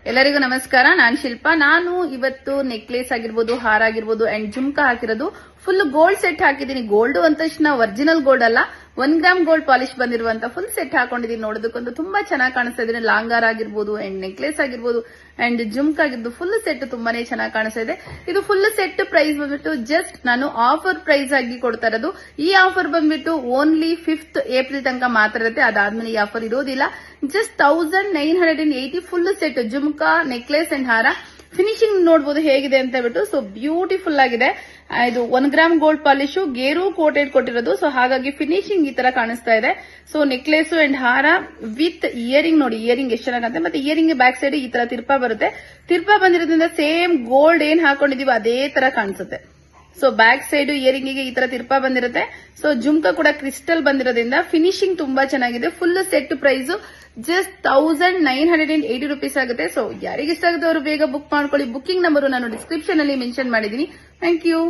ಎಲ್ಲರಿಗೂ ನಮಸ್ಕಾರ. ನಾನು ಶಿಲ್ಪಾ. ನಾನು ಇವತ್ತು ನೆಕ್ಲೇಸ್ ಆಗಿರ್ಬೋದು, ಹಾರ ಆಗಿರ್ಬೋದು ಅಂಡ್ ಜುಮ್ಕಾ ಹಾಕಿರೋದು ಫುಲ್ ಗೋಲ್ಡ್ ಸೆಟ್ ಹಾಕಿದೀನಿ. ಗೋಲ್ಡ್ ಅಂದ ತಕ್ಷಣ ಒರಿಜಿನಲ್ ಗೋಲ್ಡ್ ಅಲ್ಲ, 1 ಗ್ರಾಮ್ ಗೋಲ್ಡ್ ಪಾಲಿಶ್ ಬಂದಿರುವಂತ ಫುಲ್ ಸೆಟ್ ಹಾಕೊಂಡಿದೀನಿ. ನೋಡೋದಕ್ಕೊಂದು ತುಂಬಾ ಚೆನ್ನಾಗಿ ಕಾಣಿಸ್ತಾ ಇದೆ. ಲಾಂಗಾರ್ ಆಗಿರ್ಬೋದು ಅಂಡ್ ನೆಕ್ಲೇಸ್ ಆಗಿರ್ಬೋದು ಅಂಡ್ ಜುಮ್ಕಾ ಆಗಿರ್ಬೋದು ಫುಲ್ ಸೆಟ್ ತುಂಬಾನೇ ಚೆನ್ನಾಗಿ ಕಾಣಿಸ್ತಾ ಇದೆ. ಇದು ಫುಲ್ ಸೆಟ್ ಪ್ರೈಸ್ ಬಂದ್ಬಿಟ್ಟು ಜಸ್ಟ್ ನಾನು ಆಫರ್ ಪ್ರೈಸ್ ಆಗಿ ಕೊಡ್ತಾ ಇರೋದು. ಈ ಆಫರ್ ಬಂದ್ಬಿಟ್ಟು ಓನ್ಲಿ 5th ಏಪ್ರಿಲ್ ತನಕ ಮಾತ್ರ ಇರುತ್ತೆ. ಅದಾದ್ಮೇಲೆ ಈ ಆಫರ್ ಇರೋದಿಲ್ಲ. Just 1980 full set jhumka, necklace and ಹಾರ. ಫಿನಿಶಿಂಗ್ ನೋಡಬಹುದು ಹೇಗಿದೆ ಅಂತ ಹೇಳ್ಬಿಟ್ಟು. ಸೊ ಬ್ಯೂಟಿಫುಲ್ ಆಗಿದೆ. ಇದು 1 ಗ್ರಾಮ್ ಗೋಲ್ಡ್ ಪಾಲಿಶು, ಗೇರು ಕೋಟೆಡ್ ಕೊಟ್ಟಿರೋದು. ಸೊ ಹಾಗಾಗಿ ಫಿನಿಶಿಂಗ್ ಈ ತರ ಕಾಣಿಸ್ತಾ ಇದೆ. ಸೊ ನೆಕ್ಲೇಸ್ ಅಂಡ್ ಹಾರ ವಿತ್ ಇಯರಿಂಗ್ ನೋಡಿ, ಇಯರಿಂಗ್ ಎಷ್ಟು ಚೆನ್ನಾಗಂತೆ. ಮತ್ತೆ ಇಯರಿಂಗ್ ಬ್ಯಾಕ್ ಸೈಡ್ ಈ ತರ ತಿರ್ಪಾ ಬರುತ್ತೆ. ತಿರ್ಪಾ ಬಂದಿರೋದ್ರಿಂದ ಸೇಮ್ ಗೋಲ್ಡ್ ಏನ್ ಹಾಕೊಂಡಿದೀವಿ ಅದೇ ತರ ಕಾಣಿಸುತ್ತೆ. ಸೊ ಬ್ಯಾಕ್ ಸೈಡ್ ಇಯರಿಂಗ್ ಗೆ ಈ ತರ ತಿರ್ಪಾ ಬಂದಿರುತ್ತೆ. ಸೊ ಜುಮ್ಕಾ ಕೂಡ ಕ್ರಿಸ್ಟಲ್ ಬಂದಿರೋದ್ರಿಂದ ಫಿನಿಶಿಂಗ್ ತುಂಬಾ ಚೆನ್ನಾಗಿದೆ. Full set price just 1980 rupees ಆಗುತ್ತೆ. ಸೊ ಯಾರಿಗೆ ಇಷ್ಟ ಆಗುತ್ತೆ ಅವರು ಬೇಗ ಬುಕ್ ಮಾಡ್ಕೊಳ್ಳಿ. ಬುಕಿಂಗ್ ನಂಬರ್ ನಾನು ಡಿಸ್ಕ್ರಿಪ್ಷನ್ ಅಲ್ಲಿ ಮೆನ್ಷನ್ ಮಾಡಿದೀನಿ. Thank you.